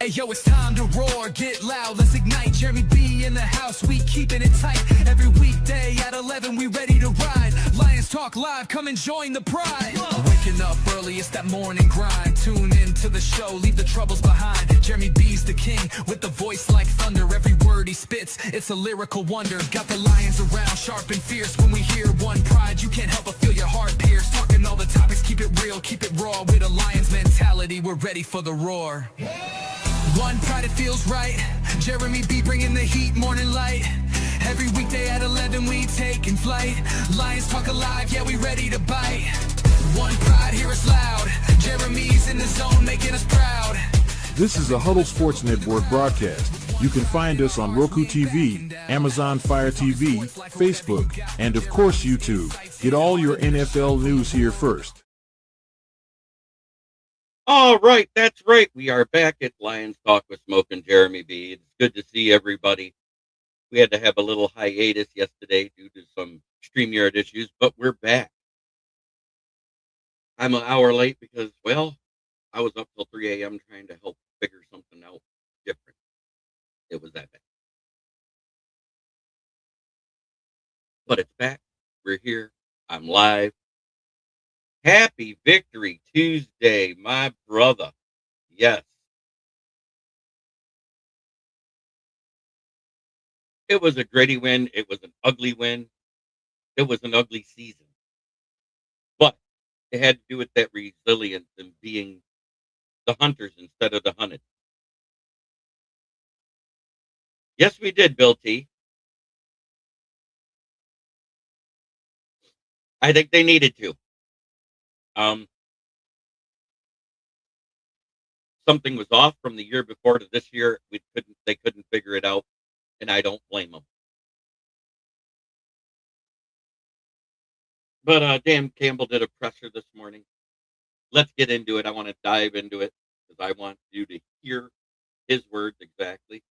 Hey yo, it's time to roar, get loud, let's ignite. Jeremy B in the house, we keeping it tight. Every weekday at 11, we ready to ride. Lions Talk Live, come and join the pride. Waking up early, it's that morning grind. Tune in to the show, leave the troubles behind. Jeremy B's the king, with the voice like thunder. Every word he spits, it's a lyrical wonder. Got the lions around, sharp and fierce. When we hear one pride, you can't help but feel your heart pierce. Talking all the topics, keep it real, keep it raw. With a lion's mentality, we're ready for the roar. One pride, it feels right. Jeremy B bringing the heat, morning light. Every weekday at 11 we taking flight. Lions Talk Alive, yeah, we ready to bite. One pride, hear us loud. Jeremy's in the zone, making us proud. This is a Huddle Sports Network broadcast. You can find us on Roku TV, Amazon Fire TV, Facebook, and of course YouTube. Get all your NFL news here first. All right, that's right. We are back at Lions Talk with Smoke and Jeremy B. It's good to see everybody. We had to have a little hiatus yesterday due to some StreamYard issues, but we're back. I'm an hour late because, well, I was up till 3 a.m. trying to help figure something out different. It was that bad. But it's back. We're here. I'm live. Happy Victory Tuesday, my brother. Yes. It was a gritty win. It was an ugly win. It was an ugly season. But it had to do with that resilience and being the hunters instead of the hunted. Yes, we did, Bill T. I think they needed to. Something was off from the year before to this year. They couldn't figure it out, and I don't blame them. But Dan Campbell did a presser this morning. Let's get into it. I want to dive into it because I want you to hear his words exactly.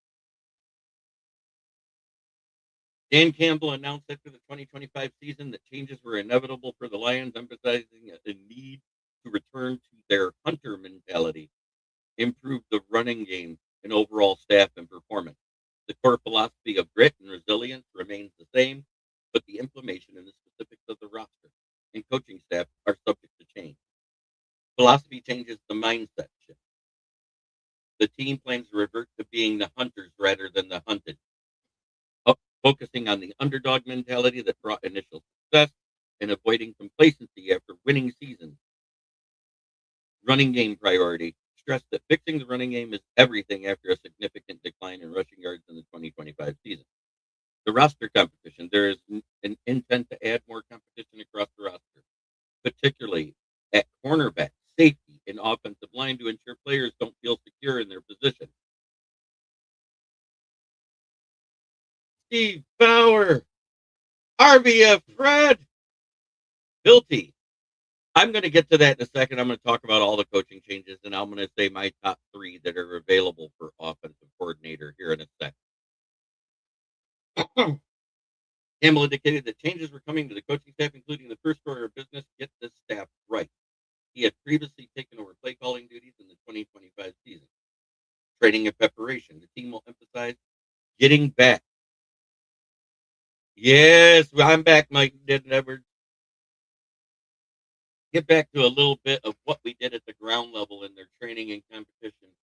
Dan Campbell announced after the 2025 season that changes were inevitable for the Lions, emphasizing a need to return to their hunter mentality, improve the running game, and overall staff and performance. The core philosophy of grit and resilience remains the same, but the implementation and the specifics of the roster and coaching staff are subject to change. Philosophy changes the mindset shift. The team plans to revert to being the hunters rather than the hunted, focusing on the underdog mentality that brought initial success and avoiding complacency after winning seasons. Running game priority. Stress that fixing the running game is everything after a significant decline in rushing yards in the 2025 season. The roster competition. There is an intent to add more competition across the roster, particularly at cornerback, safety, and offensive line to ensure players don't feel secure in their position. Steve Bauer, RBF Fred, Bill T. I'm going to get to that in a second. I'm going to talk about all the coaching changes, and I'm going to say my top 3 that are available for offensive coordinator here in a second. Campbell indicated that changes were coming to the coaching staff, including the first order of business, get this staff right. He had previously taken over play calling duties in the 2025 season. Training and preparation. The team will emphasize getting back. Yes, I'm back, Mike Edwards. Get back to a little bit of what we did at the ground level in their training and competition,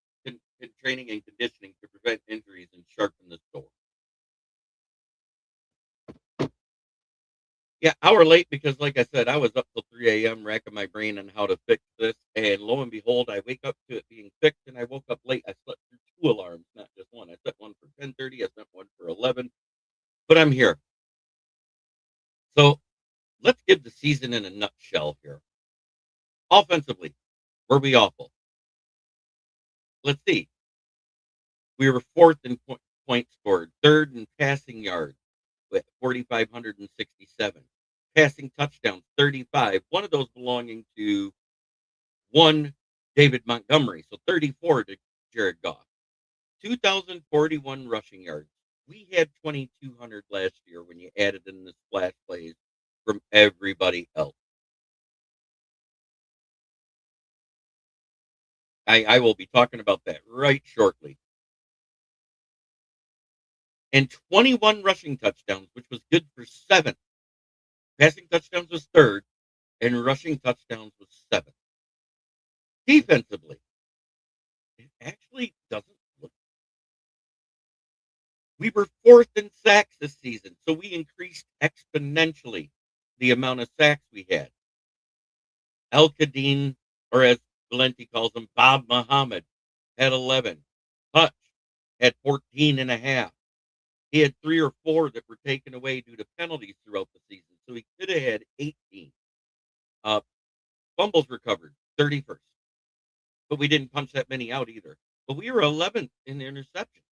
training and conditioning to prevent injuries and sharpen the sword. Yeah, hour late because, like I said, I was up till 3 a.m. racking my brain on how to fix this, and lo and behold, I wake up to it being fixed, and I woke up late. I slept through 2 alarms, not just one. I set one for 10:30, I set one for 11, but I'm here. So let's give the season in a nutshell here. Offensively, were we awful? Let's see. We were 4th in points scored, 3rd in passing yards with 4,567. Passing touchdowns, 35. One of those belonging to one David Montgomery, so 34 to Jared Goff. 2,041 rushing yards. We had 2,200 last year when you added in the splash plays from everybody else. I will be talking about that right shortly. And 21 rushing touchdowns, which was good for 7. Passing touchdowns was 3rd, and rushing touchdowns was 7th. Defensively, it actually doesn't look. We were 4th in sacks this season, so we increased exponentially the amount of sacks we had. El Kadeen, or as Valenti calls him, Bob Muhammad, had 11. Hutch had 14 and a half. He had 3 or 4 that were taken away due to penalties throughout the season, so he could have had 18. Uh, Fumbles recovered, 31st. But we didn't punch that many out either. But we were 11th in interceptions.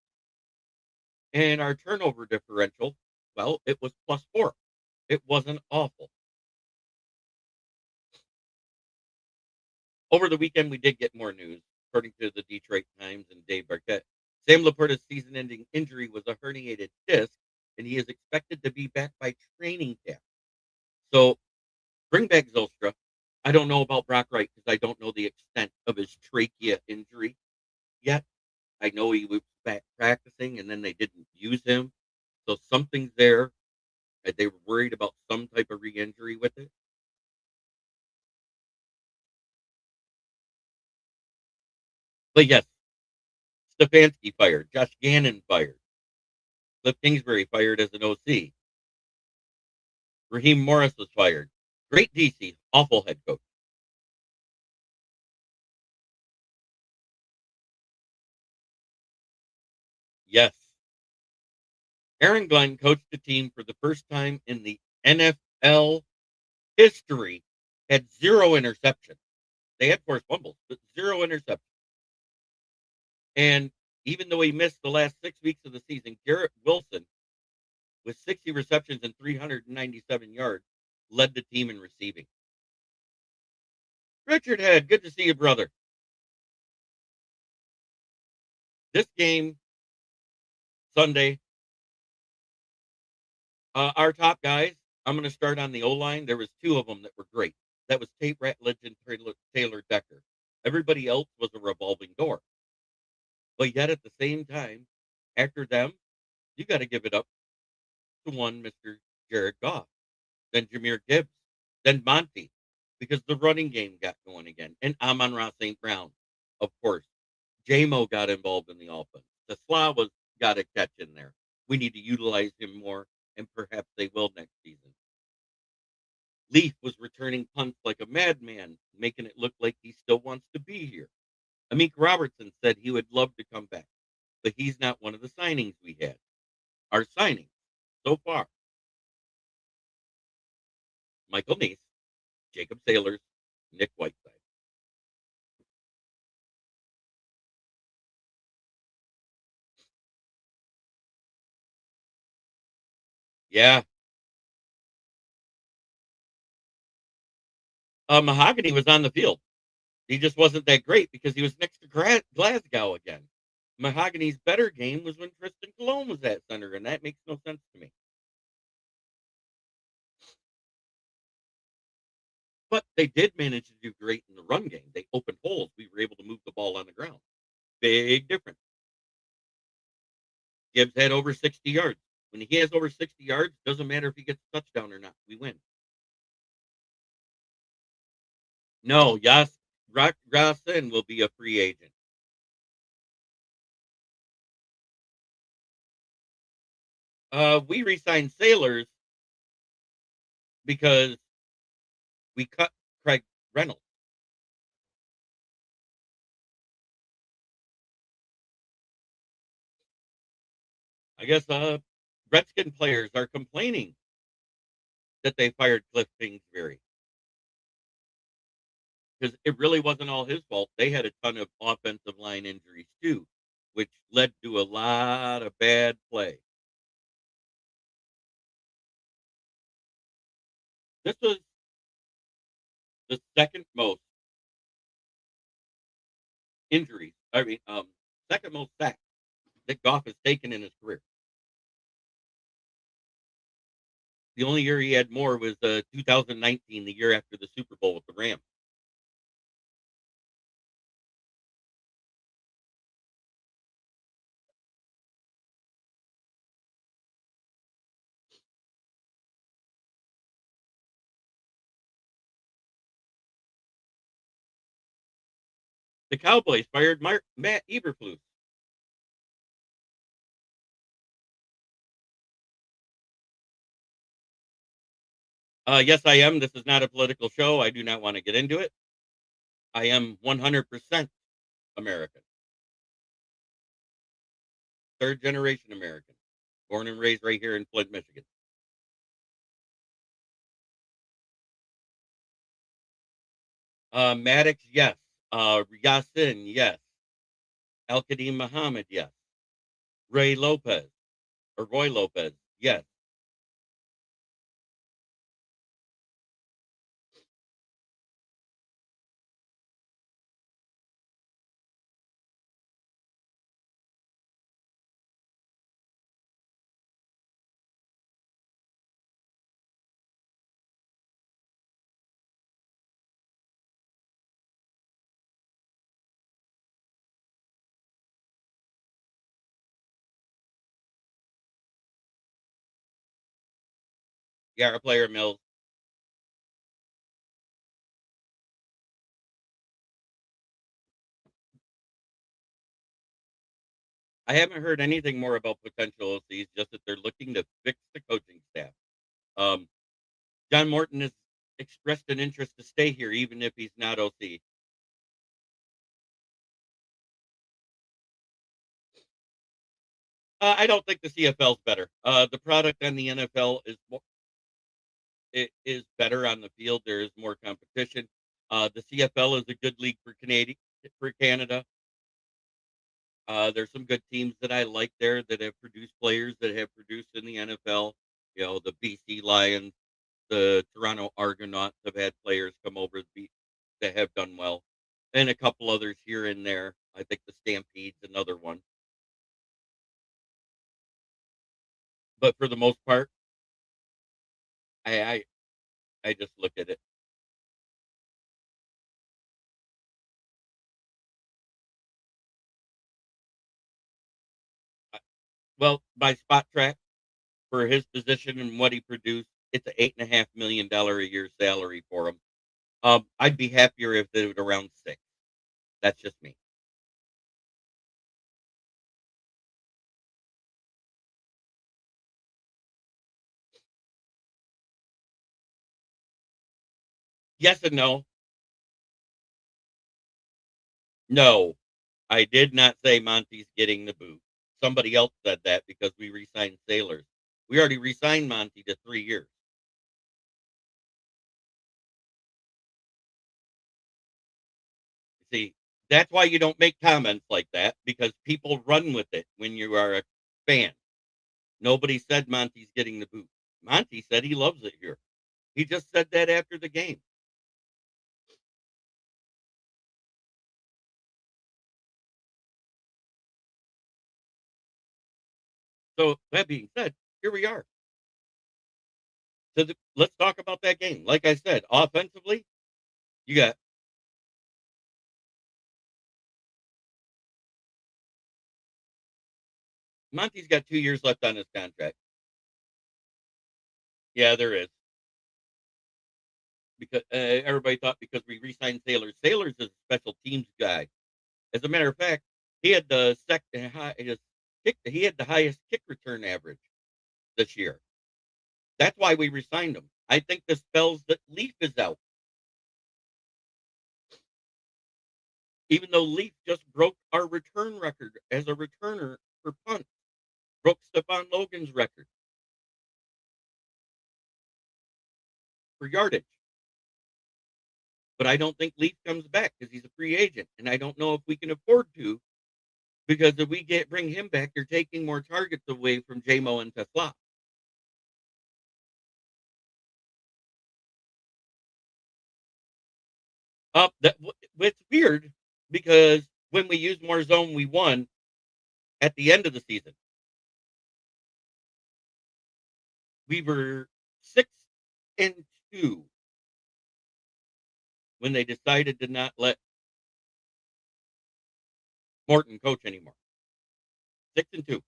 And our turnover differential, well, it was +4. It wasn't awful. Over the weekend, we did get more news. According to the Detroit Times and Dave Barquette, Sam Laporta's season-ending injury was a herniated disc, and he is expected to be back by training camp. So bring back Zylstra. I don't know about Brock Wright because I don't know the extent of his trachea injury yet. I know he was back practicing, and then they didn't use him. So something's there. They were worried about some type of re-injury with it. But yes, Stefanski fired. Josh Gannon fired. Cliff Kingsbury fired as an OC. Raheem Morris was fired. Great DC, awful head coach. Yes. Aaron Glenn coached the team for the first time in the NFL history, had 0 interceptions. They had forced fumbles, but 0 interceptions. And even though he missed the last 6 weeks of the season, Garrett Wilson, with 60 receptions and 397 yards, led the team in receiving. Richard Head, good to see you, brother. This game, Sunday, our top guys, I'm going to start on the O-line. There was 2 of them that were great. That was Tate Ratledge and Taylor Decker. Everybody else was a revolving door. But yet at the same time, after them, you got to give it up to one Mr. Jared Goff, then Jameer Gibbs, then Monty, because the running game got going again. And Amon-Ra St. Brown, of course. J-Mo got involved in the offense. The Slava's got to catch in there. We need to utilize him more, and perhaps they will next season. Leaf was returning punts like a madman, making it look like he still wants to be here. Amik Robertson said he would love to come back, but he's not one of the signings we had. Our signings so far: Michael Neese, Jacob Sailors, Nick Whiteside. Yeah, Mahogany was on the field. He just wasn't that great because he was next to Glasgow again. Mahogany's better game was when Tristan Colon was at center, and that makes no sense to me. But they did manage to do great in the run game. They opened holes. We were able to move the ball on the ground. Big difference. Gibbs had over 60 yards. When he has over 60 yards, doesn't matter if he gets a touchdown or not. We win. No, Yas Grassen will be a free agent. We re-signed Sailors because we cut Craig Reynolds. I guess Redskin players are complaining that they fired Cliff Kingsbury because it really wasn't all his fault. They had a ton of offensive line injuries too, which led to a lot of bad play. This was the second most injuries. Second most sacks that Goff has taken in his career. The only year he had more was 2019, the year after the Super Bowl with the Rams. The Cowboys fired Matt Eberflus. Yes, I am. This is not a political show. I do not want to get into it. I am 100% American, third generation American, born and raised right here in Flint, Michigan. Maddox, yes. Yassin, yes. Al Qadim Muhammad, yes. Roy Lopez, yes. Yarra Player Mills. I haven't heard anything more about potential OCs, just that they're looking to fix the coaching staff. Um, John Morton has expressed an interest to stay here, even if he's not OC. I don't think the CFL is better. The product on the NFL is better on the field. There is more competition. The CFL is a good league for Canada. There's some good teams that I like there that have produced players that have produced in the NFL. You know, the BC Lions, the Toronto Argonauts have had players come over that have done well, and a couple others here and there. I think the Stampede's another one. But for the most part, I I, I just look at it. I- Well, by spot track for his position and what he produced, it's a $8.5 million a year salary for him. I'd be happier if they would around six. That's just me. Yes and no. No, I did not say Monty's getting the boot. Somebody else said that because we re-signed Sailors. We already re-signed Monty to 3 years. See, that's why you don't make comments like that because people run with it when you are a fan. Nobody said Monty's getting the boot. Monty said he loves it here. He just said that after the game. So that being said, here we are. So let's talk about that game. Like I said, offensively, you got Monty's got 2 years left on his contract. Yeah, there is because everybody thought because we re-signed Sailors. Sailors is a special teams guy. As a matter of fact, he had the second highest he had the highest kick return average this year. That's why we re-signed him. I think this spells that Leaf is out, even though Leaf just broke our return record as a returner for punt, broke Stephon Logan's record for yardage. But I don't think Leaf comes back because he's a free agent, and I don't know if we can afford to because if we bring him back, you're taking more targets away from JMO and Tesla. It's weird because when we used more zone, we won at the end of the season. We were 6-2 when they decided to not let Morton coach anymore. 6-2.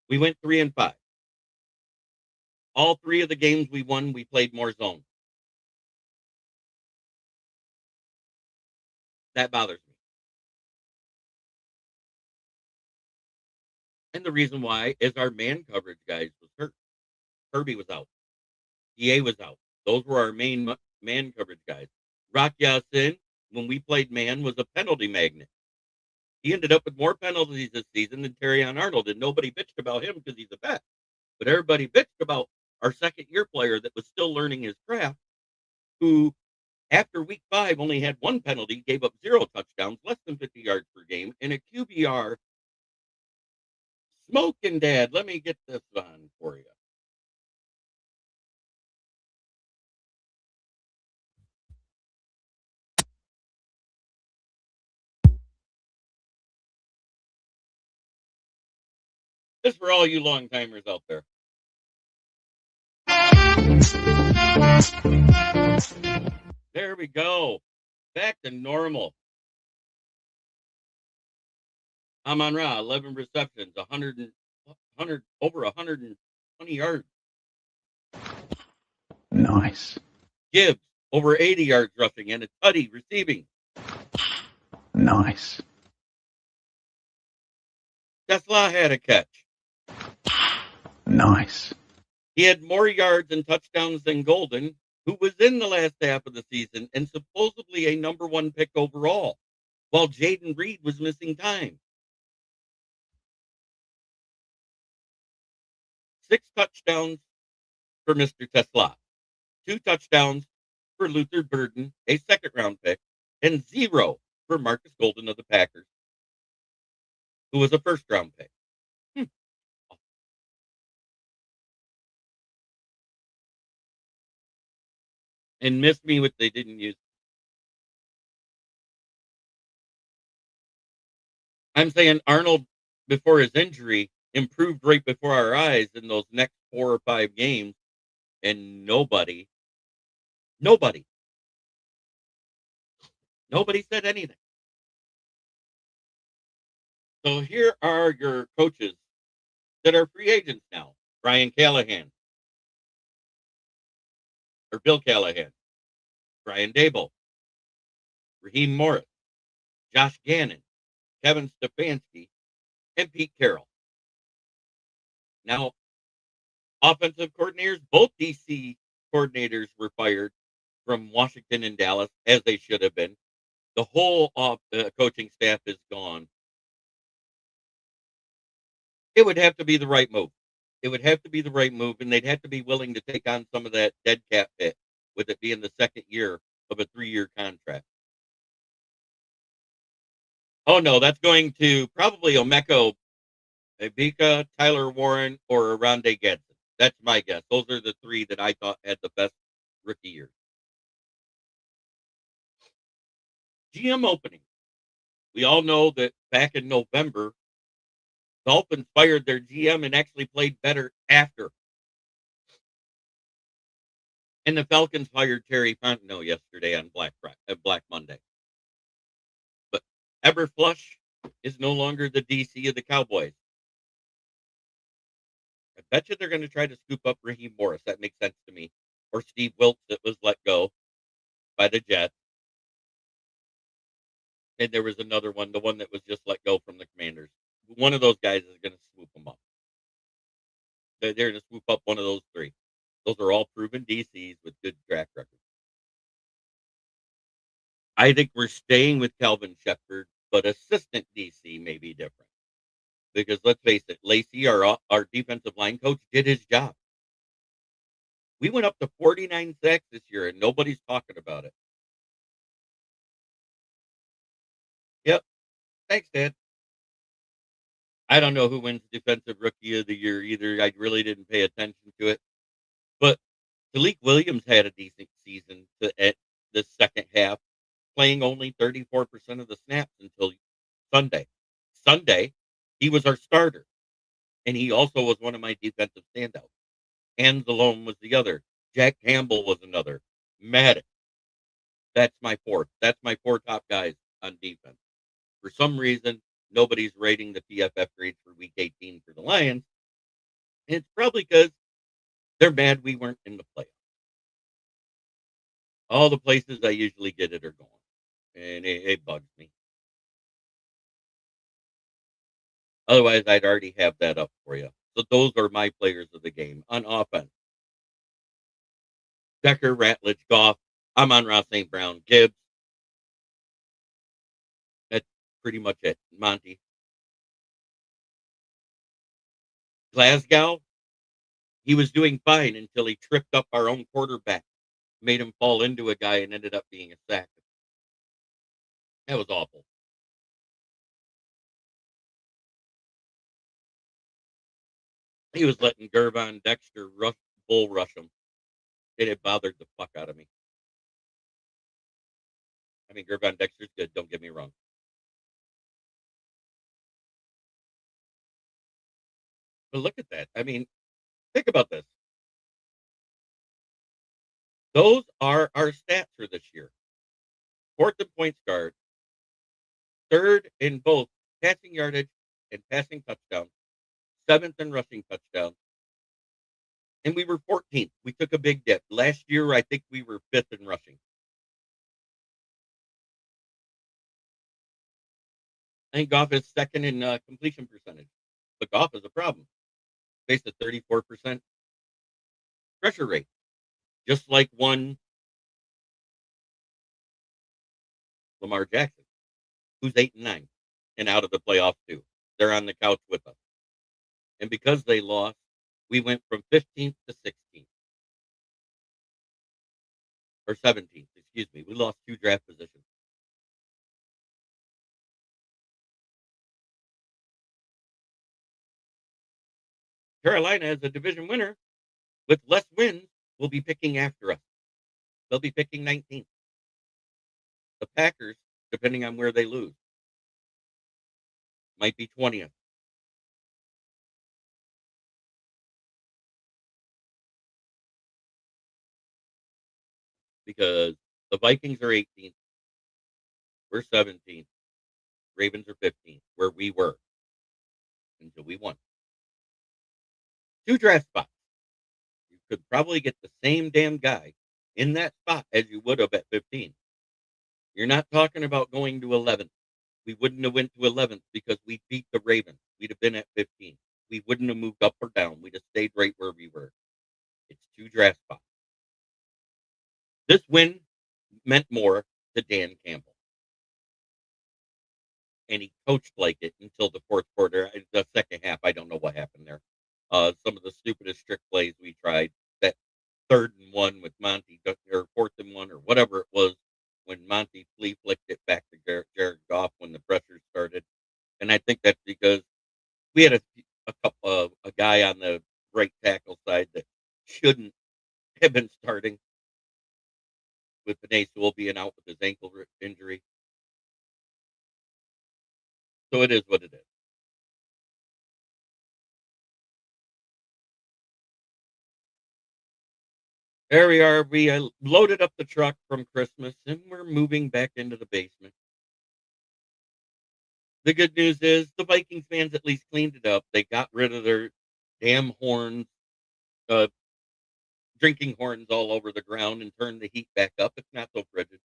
We went 3-5. All three of the games we won, we played more zone. That bothers me. And the reason why is our man coverage guys was hurt. Kirby was out. DA was out. Those were our main man coverage guys. Rock Yasin, when we played man, was a penalty magnet. He ended up with more penalties this season than Terrion Arnold, and nobody bitched about him because he's a vet. But everybody bitched about our second-year player that was still learning his craft, who, after week 5, only had 1 penalty, gave up 0 touchdowns, less than 50 yards per game, and a QBR. Smoking Dad, let me get this on for you. This is for all you long timers out there. There we go. Back to normal. Amon Ra, 11 receptions, 100, over 120 yards. Nice. Gibbs, over 80 yards rushing and a tutty receiving. Nice. Tesla had a catch. Nice. He had more yards and touchdowns than Golden, who was in the last half of the season and supposedly a number 1 pick overall, while Jaden Reed was missing time. 6 touchdowns for Mr. Tesla, 2 touchdowns for Luther Burden, a second-round pick, and 0 for Marcus Golden of the Packers, who was a first-round pick. And missed me with they didn't use. I'm saying Arnold, before his injury, improved right before our eyes in those next 4 or 5 games, and nobody said anything. So here are your coaches that are free agents now. Brian Callahan, or Bill Callahan, Brian Dable, Raheem Morris, Josh Gannon, Kevin Stefanski, and Pete Carroll. Now, offensive coordinators, both DC coordinators were fired from Washington and Dallas, as they should have been. The whole coaching staff is gone. It would have to be the right move. It would have to be the right move, and they'd have to be willing to take on some of that dead cap hit, with it being the second year of a 3-year contract. Oh, no, that's going to probably Omeko Ibika, Tyler Warren, or Rondé Gadsden. That's my guess. Those are the 3 that I thought had the best rookie years. GM opening. We all know that back in November, Dolphins fired their GM and actually played better after. And the Falcons fired Terry Fontenot yesterday on Black Monday. But Eberflush is no longer the DC of the Cowboys. I bet you they're going to try to scoop up Raheem Morris. That makes sense to me. Or Steve Wilkes that was let go by the Jets. And there was another one, the one that was just let go from the Commanders. One of those guys is going to swoop them up. They're going to swoop up one of those 3. Those are all proven DCs with good track records. I think we're staying with Calvin Shepard, but assistant DC may be different. Because let's face it, Lacey, our defensive line coach, did his job. We went up to 49 sacks this year, and nobody's talking about it. Yep. Thanks, Dad. I don't know who wins Defensive Rookie of the Year either. I really didn't pay attention to it. But Talik Williams had a decent season at the second half, playing only 34% of the snaps until Sunday. Sunday, he was our starter, and he also was one of my defensive standouts. Anzalone was the other. Jack Campbell was another. Maddox. That's my 4. That's my 4 top guys on defense. For some reason, nobody's rating the PFF grades for Week 18 for the Lions. And it's probably because they're mad we weren't in the playoffs. All the places I usually get it are gone. and it bugs me. Otherwise, I'd already have that up for you. So those are my players of the game. On offense, Decker, Ratledge, Goff. I'm on Ross St. Brown, Gibbs. That's pretty much it. Monty. Glasgow, he was doing fine until he tripped up our own quarterback, made him fall into a guy, and ended up being a sack. That was awful. He was letting Gervon Dexter bull rush him, and it bothered the fuck out of me. I mean, Gervon Dexter's good, don't get me wrong. But look at that. I mean, think about this. Those are our stats for this year. Fourth in points guard, third in both passing yardage and passing touchdowns, seventh in rushing touchdowns, and we were 14th. We took a big dip. Last year, I think we were fifth in rushing. I think Goff is second in completion percentage, but Goff is a problem. Faced a 34% pressure rate, just like one Lamar Jackson, who's 8-9 and out of the playoffs too. They're on the couch with us. And because they lost, we went from 15th to 16th. Or 17th, excuse me. We lost 2 draft positions. Carolina, as a division winner, with less wins, will be picking after us. They'll be picking 19th. The Packers, depending on where they lose, might be 20th. Because the Vikings are 18th. We're 17th. Ravens are 15th, where we were until we won. 2 draft spots. You could probably get the same damn guy in that spot as you would have at 15. You're not talking about going to 11th. We wouldn't have went to 11th because we beat the Ravens. We'd have been at 15. We wouldn't have moved up or down. We'd have stayed right where we were. It's 2 draft spots. This win meant more to Dan Campbell. And he coached like it until the fourth quarter. The second half, I don't know what happened there. Some of the stupidest trick plays we tried. That 3rd and 1 with Monty, or 4th and 1, or whatever it was, when Monty flea flicked it back to Jared Goff when the pressure started. And I think that's because we had a guy on the right tackle side that shouldn't have been starting, with Panay Sewell being out with his ankle injury. So it is what it is. There we are. We loaded up the truck from Christmas, and we're moving back into the basement. The good news is the Vikings fans at least cleaned it up. They got rid of their damn horns, uh, drinking horns all over the ground, and turned the heat back up. It's not so frigid.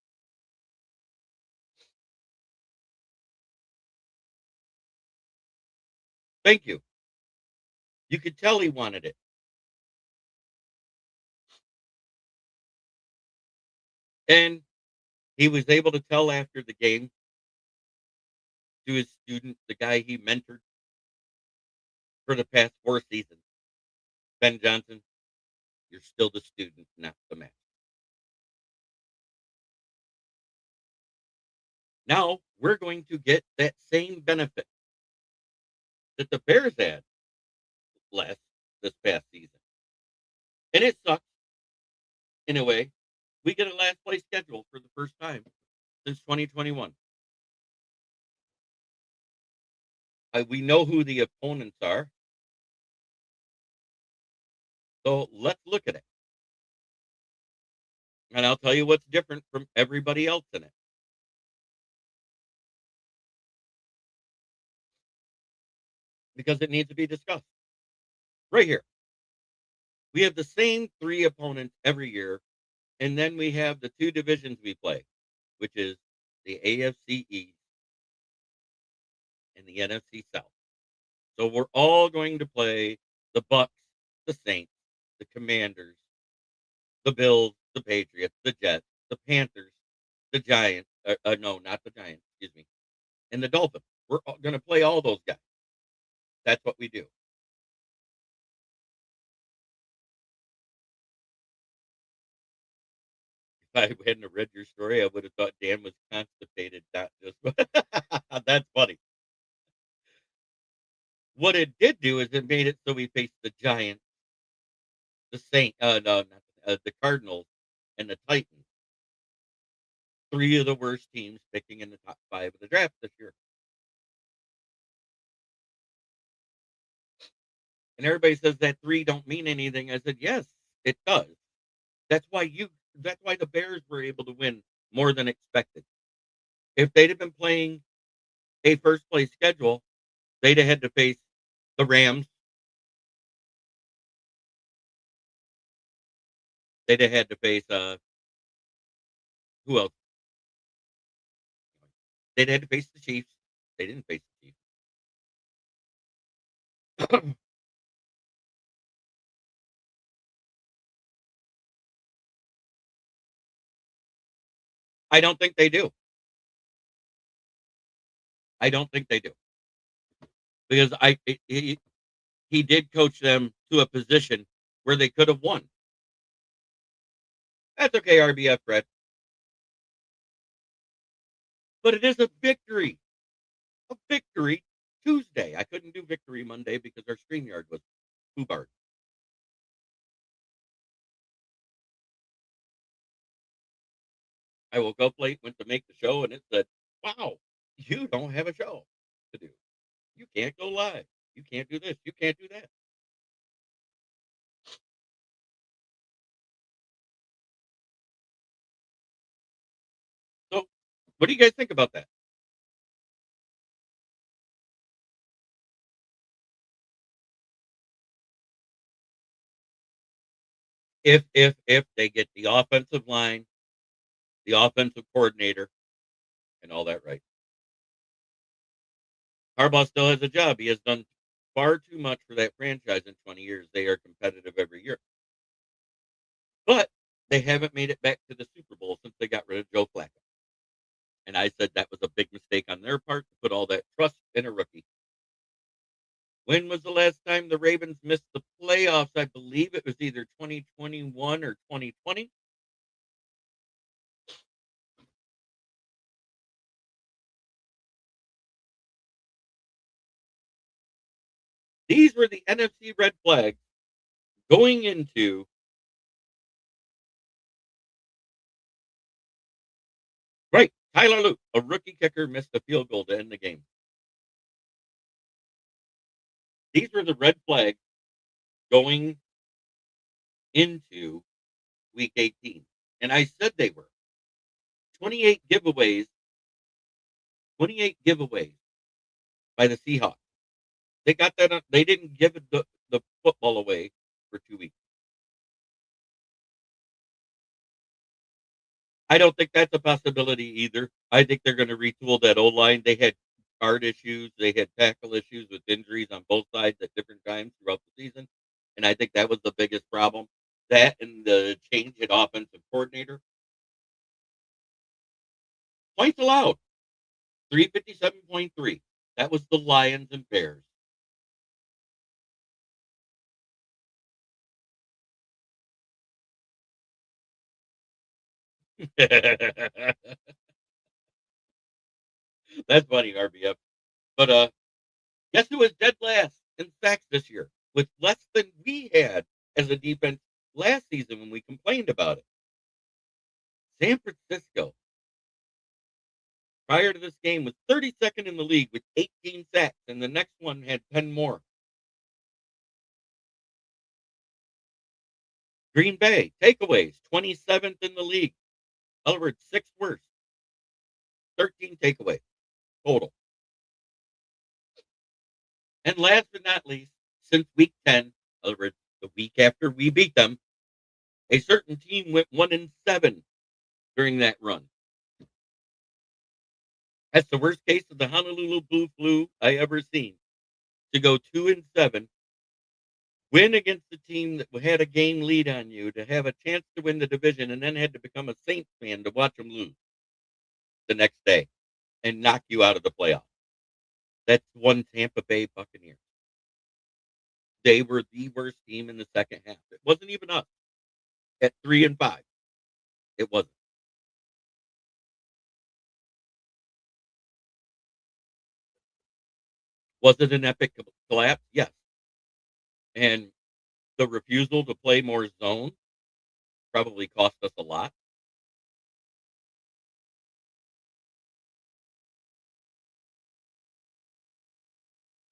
Thank you. You could tell he wanted it. And he was able to tell after the game to his student, the guy he mentored for the past 4 seasons, Ben Johnson, you're still the student, not the master. Now we're going to get that same benefit that the Bears had this past season. And it sucks in a way. We get a last place schedule for the first time since 2021. We know who the opponents are. So let's look at it. And I'll tell you what's different from everybody else in it. Because it needs to be discussed. Right here. We have the same 3 opponents every year. And then we have the 2 divisions we play, which is the AFC East, and the NFC South. So we're all going to play the Bucks, the Saints, the Commanders, the Bills, the Patriots, the Jets, the Panthers, the Giants. No, not the Giants. Excuse me. And the Dolphins. We're going to play all those guys. That's what we do. If I hadn't read your story, I would have thought Dan was constipated. Not just. That's funny. What it did do is it made it so we faced the Giants, the Saint, no, not the Cardinals, and the Titans. Three of the worst teams picking in the top 5 of the draft this year. And everybody says that 3 don't mean anything. I said, yes, it does. That's why the Bears were able to win more than expected. If they'd have been playing a first place schedule, they'd have had to face the Rams. They'd have had to face who else? They'd had to face the Chiefs. They didn't face the Chiefs. I don't think they do. I don't think they do. Because he did coach them to a position where they could have won. That's okay, RBF, Fred. But it is a victory. A victory Tuesday. I couldn't do victory Monday because our StreamYard was foobarred. I woke up late, went to make the show, and it said, wow, you don't have a show to do. You can't go live. You can't do this. You can't do that. So, what do you guys think about that? If they get the offensive line, the offensive coordinator, and all that right. Harbaugh still has a job. He has done far too much for that franchise in 20 years. They are competitive every year. But they haven't made it back to the Super Bowl since they got rid of Joe Flacco. And I said that was a big mistake on their part to put all that trust in a rookie. When was the last time the Ravens missed the playoffs? I believe it was either 2021 or 2020. These were the NFC red flags going into right. Tyler Luke, a rookie kicker, missed a field goal to end the game. These were the red flags going into week 18. And I said they were 28 giveaways by the Seahawks. They got that. They didn't give the football away for 2 weeks. I don't think that's a possibility either. I think they're going to retool that O line. They had guard issues. They had tackle issues with injuries on both sides at different times throughout the season. And I think that was the biggest problem. That and the change in offensive coordinator. Points allowed. 357.3. That was the Lions and Bears. That's funny, RBF. But guess who was dead last in sacks this year with less than we had as a defense last season when we complained about it? San Francisco, prior to this game, was 32nd in the league with 18 sacks, and the next one had 10 more. Green Bay, takeaways, 27th in the league. In other words, 6th worst. 13 takeaways total. And last but not least, since week 10, in other words, the week after we beat them, a certain team went 1-7 during that run. That's the worst case of the Honolulu Blue Flu I ever seen. To go 2-7, win against the team that had a game lead on you, to have a chance to win the division, and then had to become a Saints fan to watch them lose the next day and knock you out of the playoffs. That's one Tampa Bay Buccaneers. They were the worst team in the second half. It wasn't even us at 3-5. It wasn't. Was it an epic collapse? Yes. And the refusal to play more zone probably cost us a lot.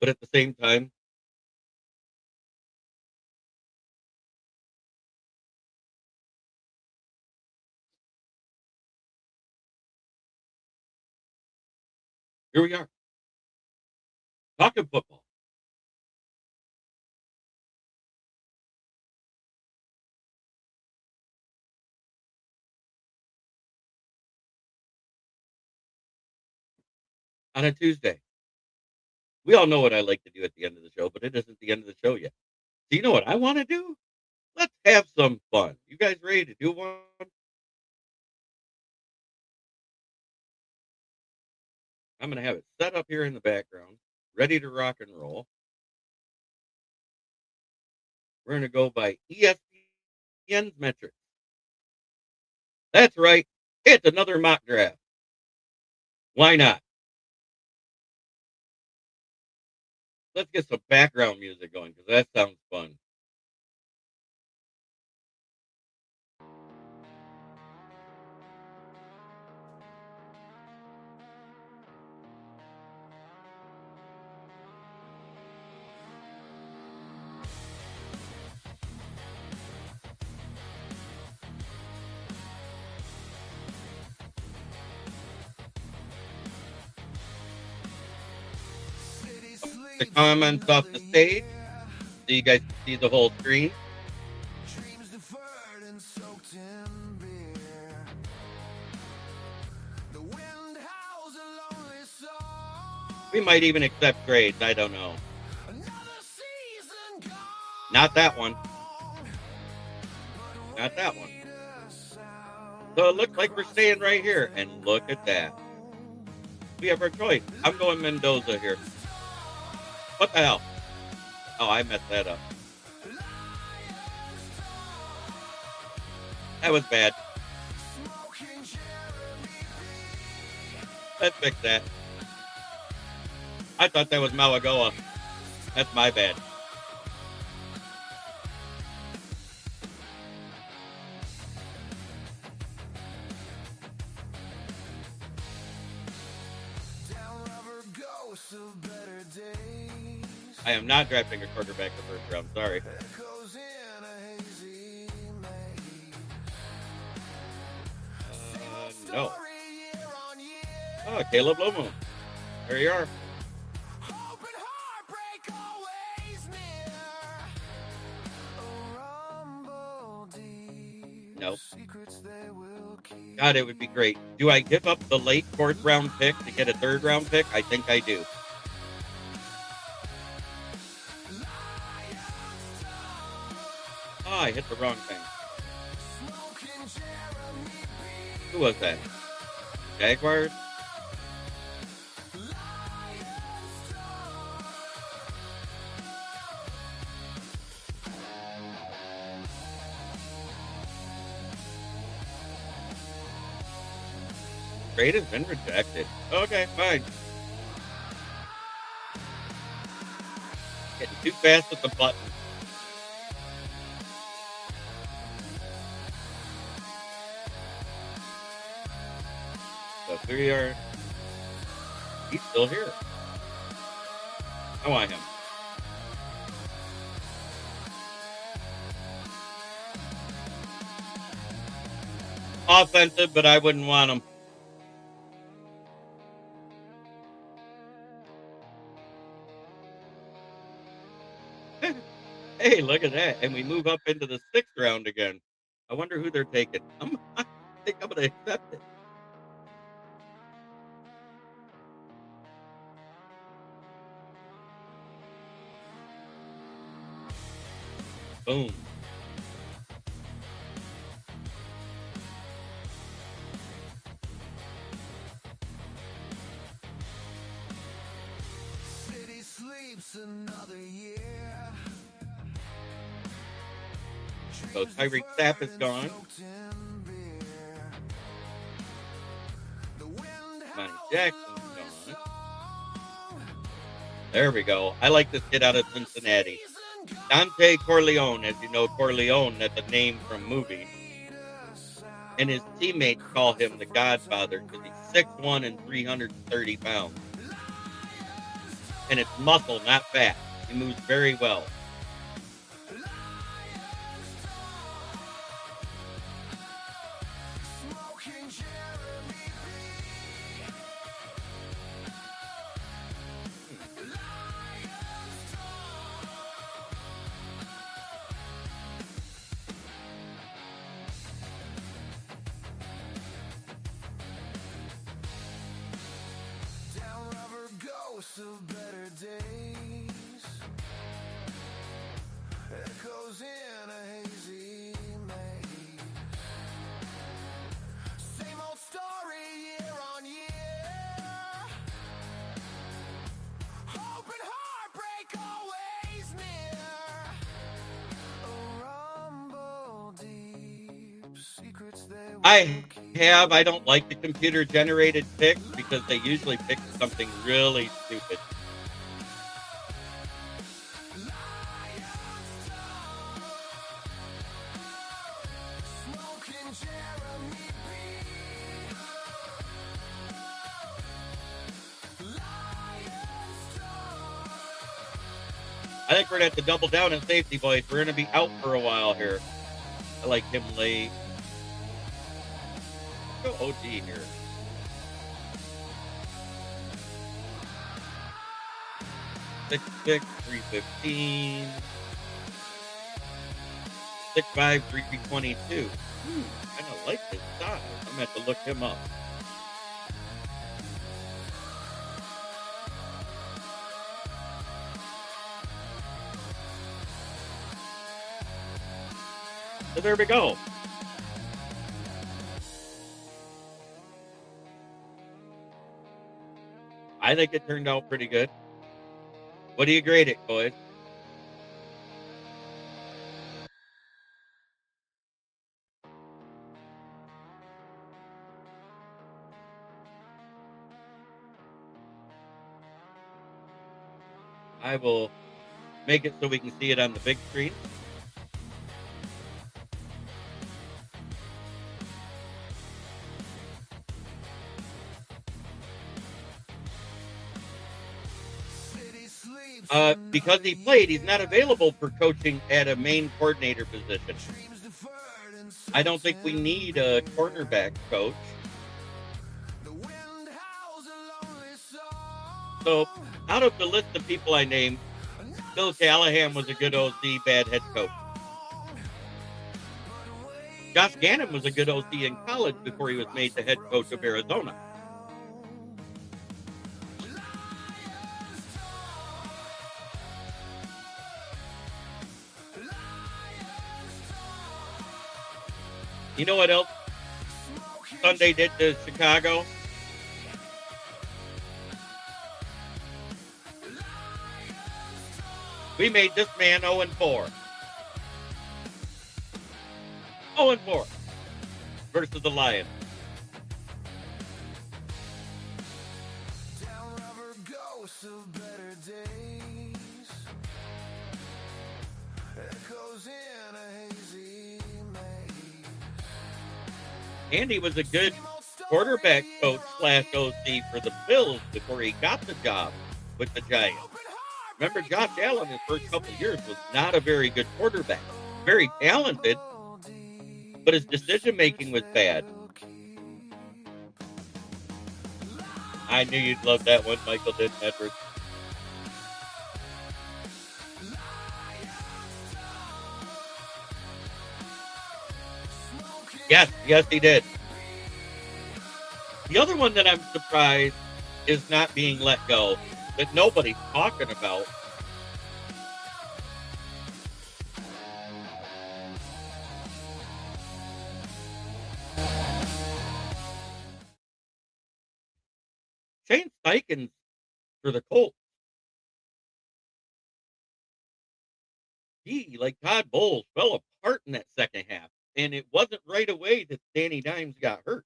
But at the same time, here we are talking football. On a Tuesday. We all know what I like to do at the end of the show, but it isn't the end of the show yet. So you know what I want to do? Let's have some fun. You guys ready to do one? I'm going to have it set up here in the background, ready to rock and roll. We're going to go by ESPN's metrics. That's right. It's another mock draft. Why not? Let's get some background music going because that sounds fun. The comments off the stage so you guys can see the whole screen. We might even accept grades. I don't know. Not that one. Not that one. So it looks like we're staying right here. And look at that. We have our choice. I'm going Mendoza here. What the hell? Oh, I messed that up. That was bad. Let's fix that. I thought that was Malagoa. That's my bad. I am not drafting a quarterback in the first round. Sorry. No. Oh, Caleb Lomo. There you are. Nope. God, it would be great. Do I give up the late fourth round pick to get a third round pick? I think I do. Oh, I hit the wrong thing. Who was that? Jaguars? Trade has been rejected. Okay, fine. Getting too fast with the button. So here we are. He's still here. I want him. Offensive, but I wouldn't want him. Hey, look at that. And we move up into the 6th round again. I wonder who they're taking. I think I'm going to accept it. Boom. City sleeps another year. So Tyreek Sapp is gone. Monty Jackson's gone. There we go. I like this kid out of Cincinnati. Dante Corleone, as you know, Corleone, that's a name from a movie. And his teammates call him the Godfather because he's 6'1" and 330 pounds. And it's muscle, not fat. He moves very well. Of better days echoes in a hazy maze. Same old story year on year. Hope and heartbreak always near. A rumble deep, secrets they I don't like the computer generated picks because they usually pick something really stupid. I think we're going to have to double down in safety, boys. We're going to be out for a while here. I like him late. Go OG here. Six 315. 6'5", 322. I don't like this size. I'm gonna have to look him up. So there we go. I think it turned out pretty good. What do you grade it, boys? I will make it so we can see it on the big screen. Because he played, he's not available for coaching at a main coordinator position. I don't think we need a cornerback coach. So, out of the list of people I named, Bill Callahan was a good OC, bad head coach. Josh Gannon was a good OC in college before he was made the head coach of Arizona. You know what else Sunday did to Chicago? We made this man 0-4. 0-4 versus the Lions. Andy was a good quarterback coach / OC for the Bills before he got the job with the Giants. Remember, Josh Allen, his first couple of years, was not a very good quarterback. Very talented, but his decision-making was bad. I knew you'd love that one, Michael Denton Edwards. Yes, he did. The other one that I'm surprised is not being let go, that nobody's talking about. Shane Steichen for the Colts. He, like Todd Bowles, fell apart in that second half. And it wasn't right away that Danny Dimes got hurt.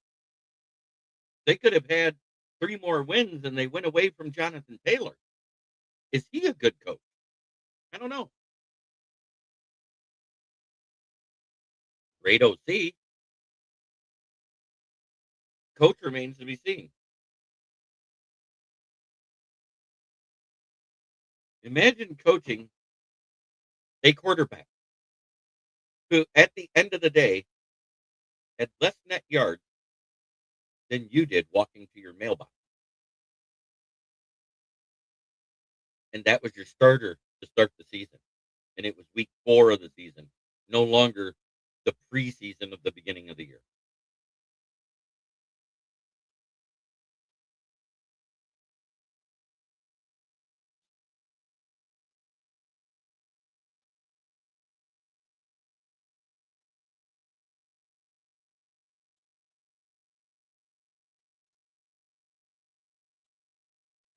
They could have had 3 more wins and they went away from Jonathan Taylor. Is he a good coach? I don't know. Great OC. Coach remains to be seen. Imagine coaching a quarterback who, at the end of the day, had less net yards than you did walking to your mailbox. And that was your starter to start the season. And it was week 4 of the season, no longer the preseason of the beginning of the year.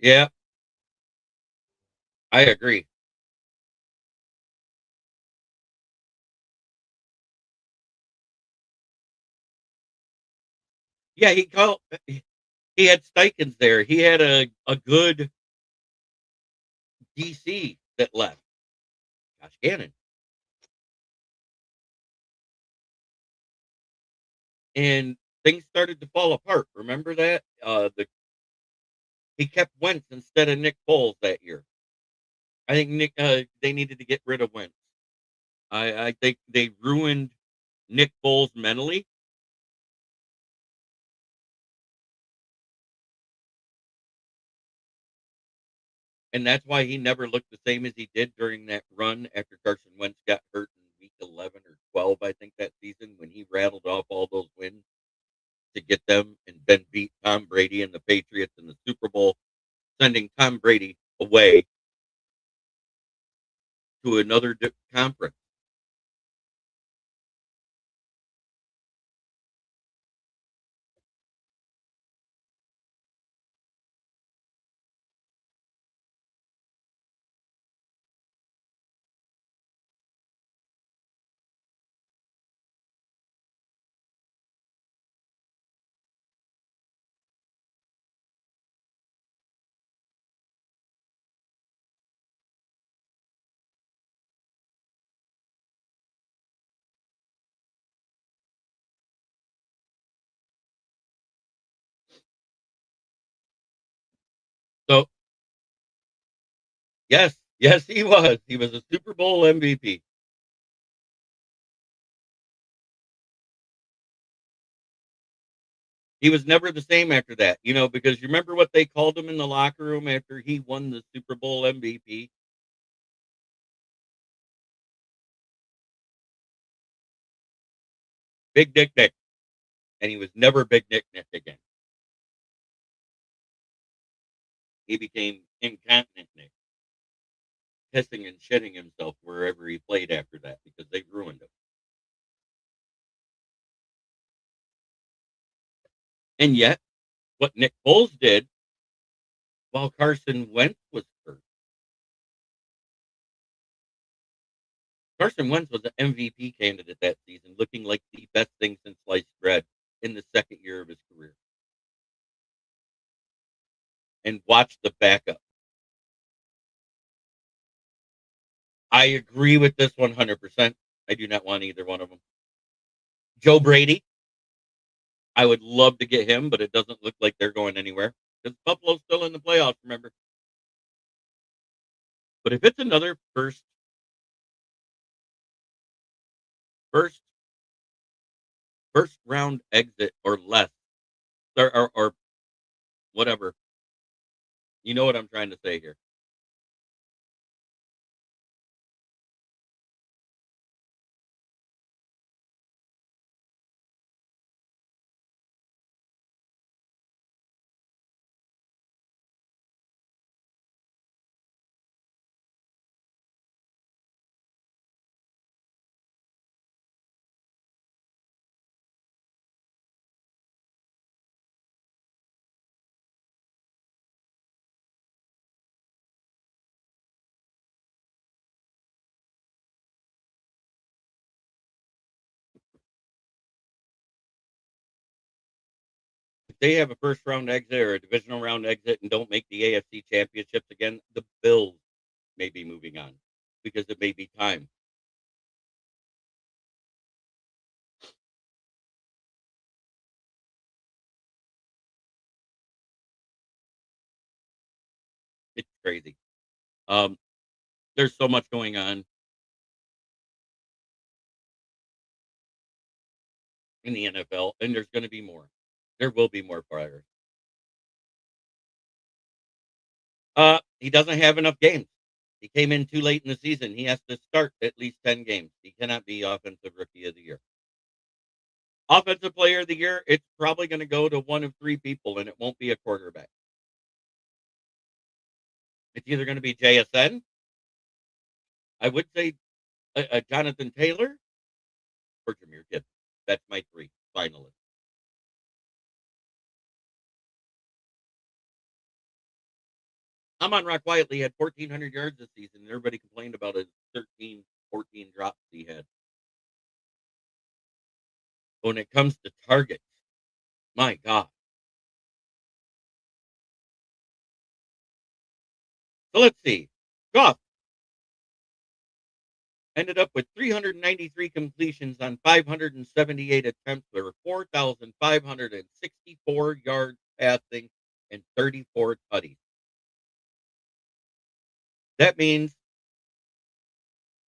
Yeah, I agree. Yeah, he had Steichens there. He had a good DC that left. Josh Gannon. And things started to fall apart. Remember that? He kept Wentz instead of Nick Foles that year. I think they needed to get rid of Wentz. I think they ruined Nick Foles mentally. And that's why he never looked the same as he did during that run after Carson Wentz got hurt in week 11 or 12, I think, that season when he rattled off all those wins to get them and then beat Tom Brady and the Patriots in the Super Bowl, sending Tom Brady away to another conference. So, yes, he was. He was a Super Bowl MVP. He was never the same after that, because you remember what they called him in the locker room after he won the Super Bowl MVP? Big Dick Nick. And he was never Big Nick Nick again. He became Incontinent Nick, pissing and shitting himself wherever he played after that because they ruined him. And yet, what Nick Foles did while Carson Wentz was hurt. Carson Wentz was an MVP candidate that season, looking like the best thing since sliced bread in the second year of his career. And watch the backup. I agree with this 100%. I do not want either one of them. Joe Brady, I would love to get him, but it doesn't look like they're going anywhere because Buffalo's still in the playoffs, remember? But if it's another first first round exit or less, or whatever, you know what I'm trying to say here. they have a first round exit or a divisional round exit and don't make the AFC championships again, the Bills may be moving on because it may be time. It's crazy. Um, there's so much going on in the NFL, and there's going to be more. There will be more players. He doesn't have enough games. He came in too late in the season. He has to start at least 10 games. He cannot be offensive rookie of the year. Offensive player of the year, it's probably going to go to one of three people, and it won't be a quarterback. It's either going to be JSN, I would say Jonathan Taylor, or Jameer Gibbs. That's my three finalists. Amon Ra quietly had 1,400 yards this season, and everybody complained about his 13, 14 drops he had. When it comes to targets, my God. So let's see. Goff ended up with 393 completions on 578 attempts. There were 4,564 yards passing and 34 tutties. That means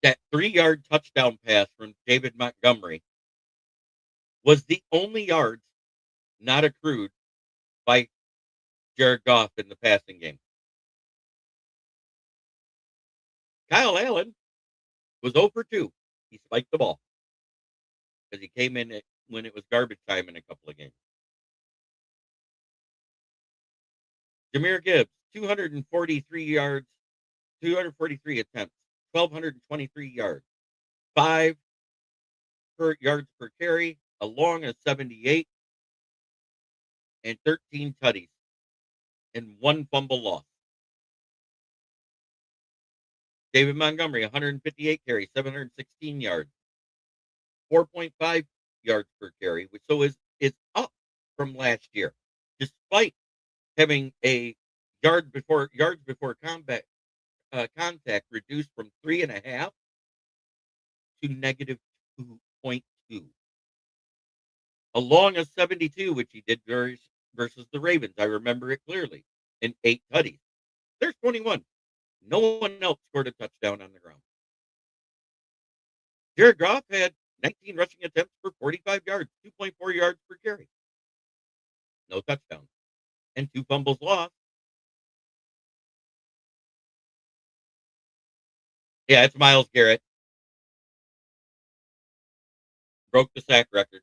that 3-yard touchdown pass from David Montgomery was the only yards not accrued by Jared Goff in the passing game. Kyle Allen was 0 for 2. He spiked the ball because he came in when it was garbage time in a couple of games. Jameer Gibbs, 243 yards, 243 attempts, 1,223 yards, 5 yards per carry, a long of 78, and 13 tutties, and 1 fumble loss. David Montgomery, 158 carries, 716 yards, 4.5 yards per carry, which is up from last year, despite having a yards before contact reduced from 3.5 to negative 2.2. A long of 72, which he did versus the Ravens. I remember it clearly. And 8 tutties. There's 21. No one else scored a touchdown on the ground. Jared Goff had 19 rushing attempts for 45 yards, 2.4 yards per carry. No touchdowns. And 2 fumbles lost. Yeah, it's Myles Garrett. Broke the sack record.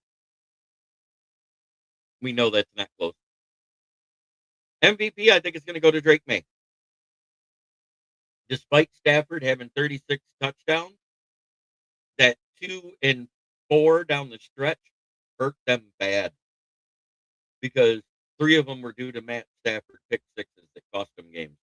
We know that's not close. MVP, I think it's going to go to Drake May. Despite Stafford having 36 touchdowns, that 2 and 4 down the stretch hurt them bad because 3 of them were due to Matt Stafford pick sixes that cost them games.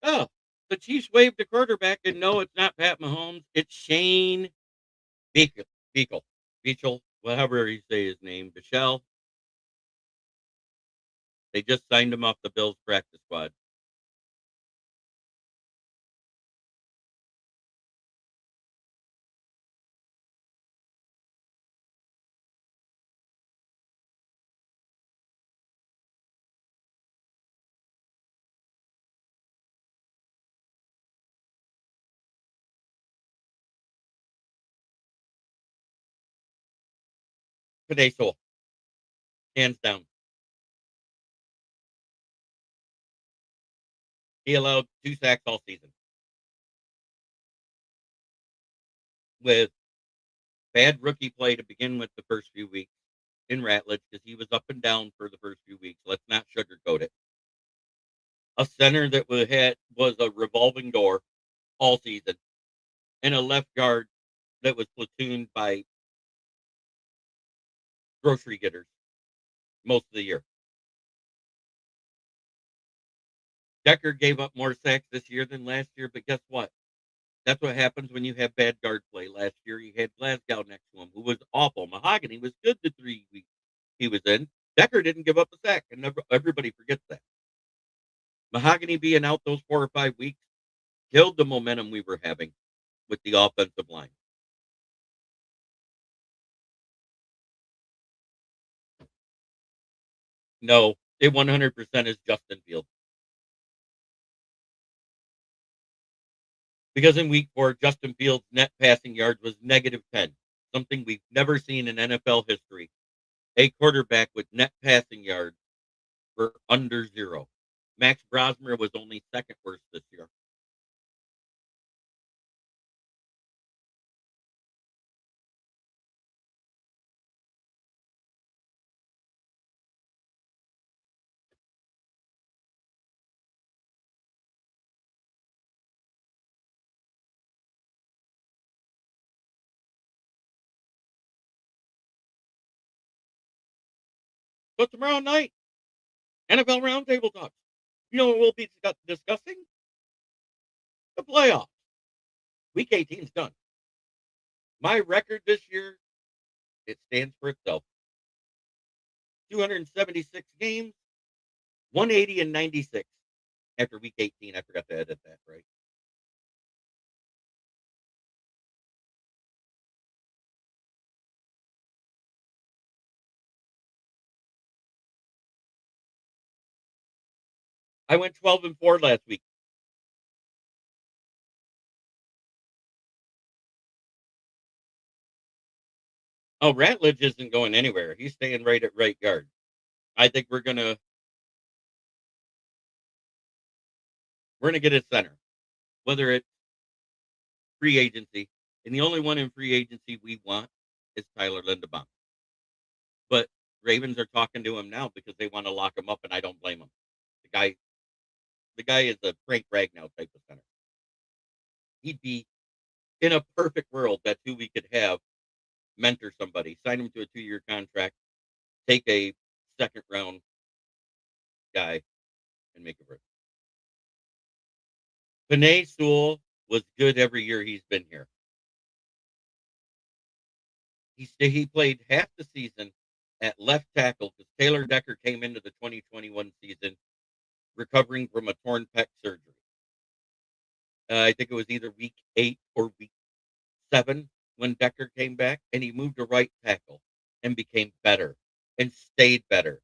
Oh, the Chiefs waived the quarterback, and no, it's not Pat Mahomes. It's Shane Beachel, whatever you say his name, Bichelle. They just signed him off the Bills practice squad. Kadesol, hands down. He allowed 2 sacks all season with bad rookie play to begin with the first few weeks in Ratledge because he was up and down for the first few weeks. Let's not sugarcoat it. A center that was a revolving door all season. and a left guard that was platooned by grocery getters most of the year. Decker gave up more sacks this year than last year, but guess what? That's what happens when you have bad guard play. Last year, he had Glasgow next to him, who was awful. Mahogany was good the 3 weeks he was in. Decker didn't give up a sack, and everybody forgets that. Mahogany being out those 4 or 5 weeks killed the momentum we were having with the offensive line. No, it 100% is Justin Fields. Because in week 4, Justin Fields' net passing yards was -10, something we've never seen in NFL history. A quarterback with net passing yards were under 0. Max Brosmer was only second worst this year. So tomorrow night, NFL Roundtable Talks. You know what we'll be discussing? The playoffs. Week 18's done. My record this year, it stands for itself. 276 games, 180 and 96 after week 18. I forgot to edit that, right? I went 12-4 last week. Oh, Ratledge isn't going anywhere. He's staying right at right guard. I think we're gonna get a center, whether it's free agency, and the only one in free agency we want is Tyler Linderbaum. But Ravens are talking to him now because they want to lock him up, and I don't blame them. The guy is a Frank Ragnow type of center. He'd be in a perfect world. That's who we could have mentor somebody, sign him to a 2-year contract, take a second round guy, and make it work. Panay Sewell was good every year he's been here. He played half the season at left tackle because Taylor Decker came into the 2021 season recovering from a torn pec surgery. I think it was either week 8 or week 7 when Decker came back, and he moved to right tackle and became better and stayed better.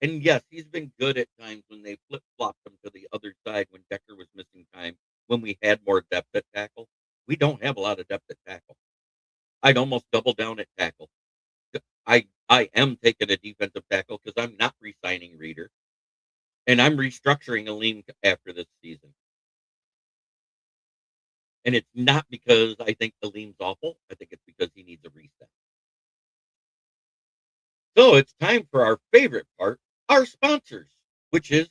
And yes, he's been good at times when they flip-flopped him to the other side when Decker was missing time, when we had more depth at tackle. We don't have a lot of depth at tackle. I'd almost double down at tackle. I am taking a defensive tackle because I'm not re-signing Reader. And I'm restructuring Aleem after this season. And it's not because I think Aleem's awful. I think it's because he needs a reset. So it's time for our favorite part, our sponsors, which is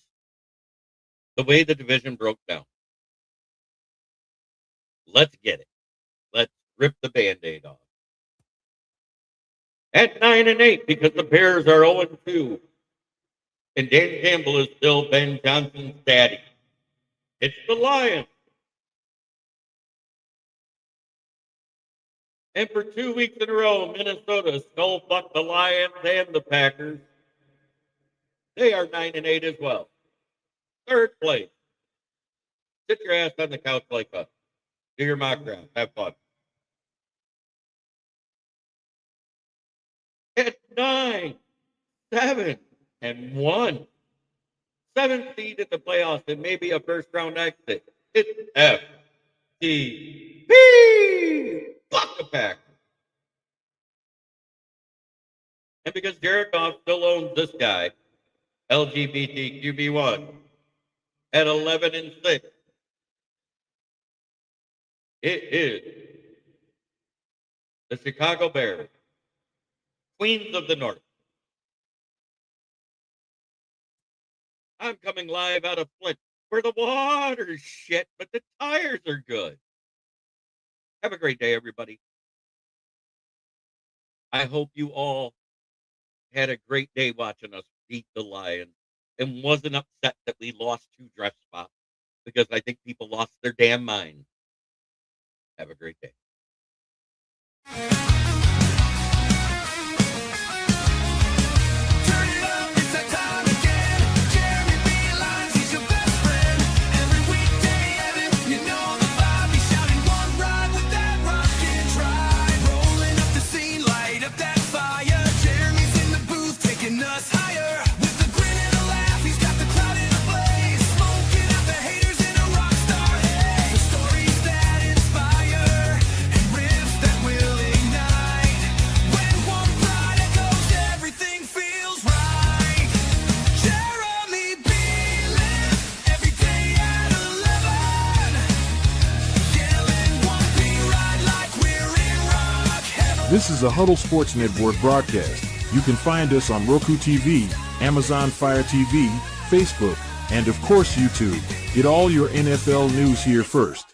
the way the division broke down. Let's get it. Let's rip the Band-Aid off. At 9-8, because the Bears are 0-2. And Dan Campbell is still Ben Johnson's daddy. It's the Lions. And for 2 weeks in a row, Minnesota skull-fucked the Lions and the Packers. They are 9-8 as well. Third place. Sit your ass on the couch like us. Do your mock round. Have fun. At 9, 7, and 1. 7th seed at the playoffs and maybe a first round exit. It's FTP. Fuck the Packers. And because Jared Goff still owns this guy, LGBTQB1, at 11-6, it is the Chicago Bears, Queens of the North. I'm coming live out of Flint, where the water's shit, but the tires are good. Have a great day, everybody. I hope you all had a great day watching us beat the Lions and wasn't upset that we lost 2 draft spots because I think people lost their damn mind. Have a great day. Turn it up, it's that time again. Jeremy B. Lyons, he's your best friend. Every weekday, Evan, you know the vibe. He's shouting one ride with that rocket drive. Rolling up the scene, light up that fire. Jeremy's in the booth, taking us higher. With a grin and a laugh, he's got the crowd in a blaze. Smoking out the haters in a rock star haze. The stories that inspire and riffs that will ignite. When one pride echoes, everything feels right. Jeremy B. live every day at 11. Yelling one B ride like we're in rock heaven. This is a Huddle Sports Network broadcast. You can find us on Roku TV, Amazon Fire TV, Facebook, and of course YouTube. Get all your NFL news here first.